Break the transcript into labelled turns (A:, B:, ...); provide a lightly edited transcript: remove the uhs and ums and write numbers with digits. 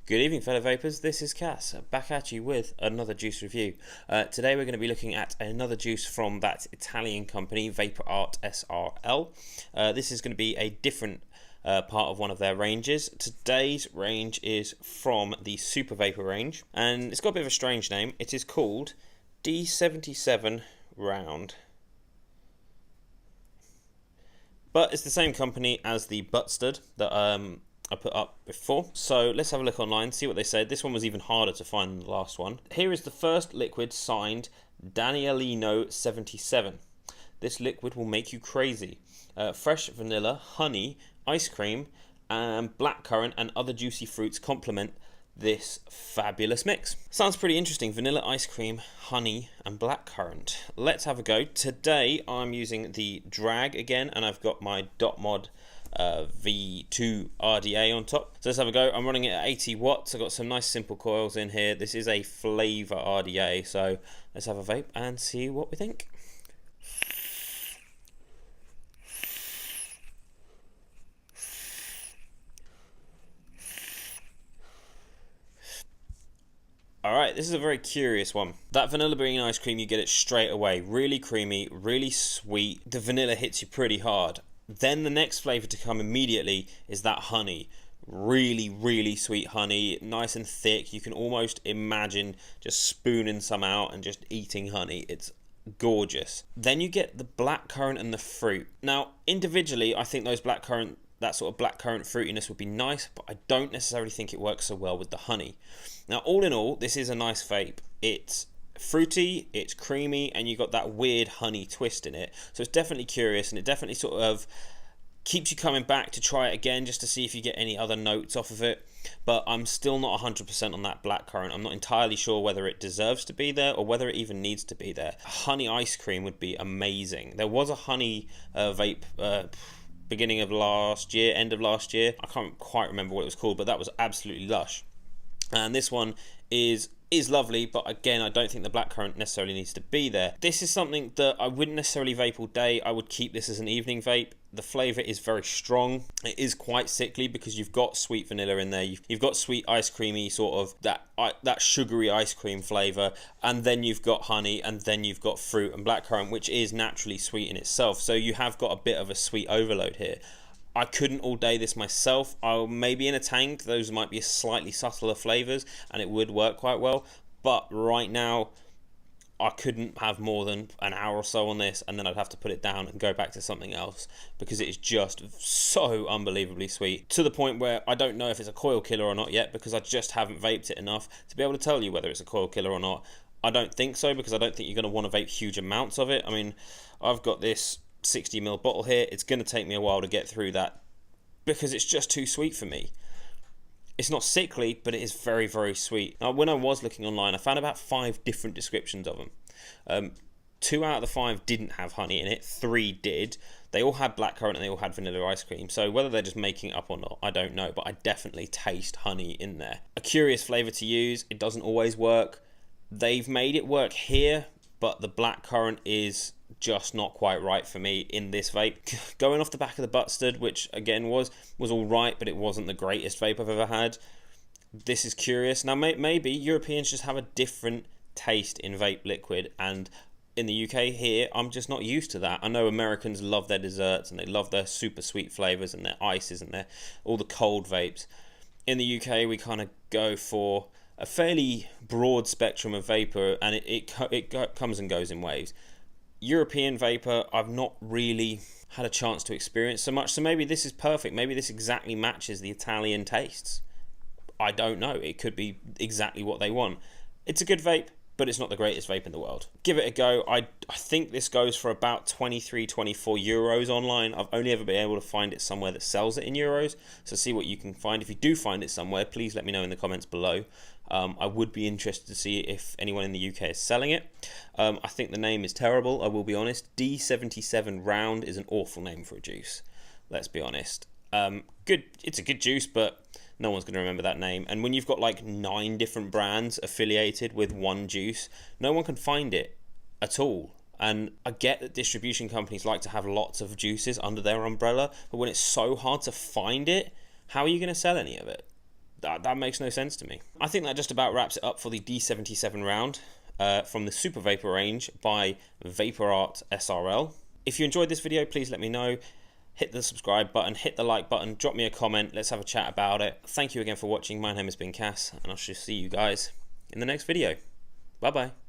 A: Good evening, fellow vapors. This is Cass, back at you with another juice review. Today we're going to be looking at another juice from that Italian company, VaporArt SRL. This is going to be a different part of one of their ranges. Today's range is from the Super Vapor range, and it's got a bit of a strange name. It is called D77 Round. But it's the same company as the Butt Stud that I put up before. So let's have a look online, see what they said. This one was even harder to find than the last one. Here is the first liquid signed Danielino77. This liquid will make you crazy. Fresh vanilla, honey, ice cream, and blackcurrant and other juicy fruits complement this fabulous mix. Sounds pretty interesting. Vanilla ice cream, honey, and blackcurrant. Let's have a go. Today I'm using the drag again, and I've got my dot mod V2 RDA on top. So let's have a go. I'm running it at 80 watts. I've got some nice simple coils in here. This is a flavor RDA, so let's have a vape and see what we think. Alright, this is a very curious one. That vanilla bean ice cream, you get it straight away. Really creamy, really sweet. The vanilla hits you pretty hard. Then the next flavour to come immediately is that honey. Really, really sweet honey, nice and thick. You can almost imagine just spooning some out and just eating honey. It's gorgeous. Then you get the blackcurrant and the fruit. Now, individually, I think those blackcurrant, that sort of blackcurrant fruitiness would be nice, but I don't necessarily think it works so well with the honey. Now, all in all, this is a nice vape. It's fruity, it's creamy, and you got that weird honey twist in it. So it's definitely curious, and it definitely sort of keeps you coming back to try it again just to see if you get any other notes off of it. But I'm still not 100% on that blackcurrant. I'm not entirely sure whether it deserves to be there or whether it even needs to be there. Honey ice cream would be amazing. There was a honey vape beginning of last year, end of last year. I can't quite remember what it was called, but that was absolutely lush. And this one is lovely, but again, I don't think the blackcurrant necessarily needs to be there. This is something that I wouldn't necessarily vape all day. I would keep this as an evening vape. The flavour is very strong. It is quite sickly because you've got sweet vanilla in there. You've got sweet ice creamy sort of that sugary ice cream flavour, and then you've got honey, and then you've got fruit and blackcurrant, which is naturally sweet in itself. So you have got a bit of a sweet overload here. I couldn't all day this myself. Maybe in a tank, those might be slightly subtler flavours and it would work quite well. But right now, I couldn't have more than an hour or so on this, and then I'd have to put it down and go back to something else because it is just so unbelievably sweet, to the point where I don't know if it's a coil killer or not yet, because I just haven't vaped it enough to be able to tell you whether it's a coil killer or not. I don't think so, because I don't think you're going to want to vape huge amounts of it. I mean, I've got this 60ml bottle here. It's going to take me a while to get through that because it's just too sweet for me. It's not sickly, but it is very, very sweet. Now, when I was looking online, I found about 5 different descriptions of them. 2 out of the 5 didn't have honey in it. 3 did. They all had blackcurrant and they all had vanilla ice cream. So whether they're just making it up or not, I don't know, but I definitely taste honey in there. A curious flavour to use. It doesn't always work. They've made it work here, but the blackcurrant is just not quite right for me in this vape. Going off the back of the Butt Stud, which again was all right, but it wasn't the greatest vape I've ever had. This is curious. Now maybe Europeans just have a different taste in vape liquid, and in the UK here, I'm just not used to that. I know Americans love their desserts and they love their super sweet flavours and their ices and their all the cold vapes. In the UK, we kind of go for a fairly broad spectrum of vapor, and it comes and goes in waves. European vapor, I've not really had a chance to experience so much, so maybe this is perfect. Maybe this exactly matches the Italian tastes. I don't know. It could be exactly what they want. It's a good vape, but it's not the greatest vape in the world. Give it a go. I think this goes for about 23, 24 euros online. I've only ever been able to find it somewhere that sells it in euros, so see what you can find. If you do find it somewhere, please let me know in the comments below. I would be interested to see if anyone in the UK is selling it. I think the name is terrible, I will be honest. D77 Round is an awful name for a juice, let's be honest. Good, it's a good juice, but no one's going to remember that name. And when you've got like 9 different brands affiliated with one juice, no one can find it at all. And I get that distribution companies like to have lots of juices under their umbrella, but when it's so hard to find it, how are you going to sell any of it? That makes no sense to me. I think that just about wraps it up for the D77 round from the Super Vapor range by VaporArt SRL. If you enjoyed this video, please let me know. Hit the subscribe button, hit the like button, drop me a comment, let's have a chat about it. Thank you again for watching. My name has been Cass, and I shall see you guys in the next video. Bye bye.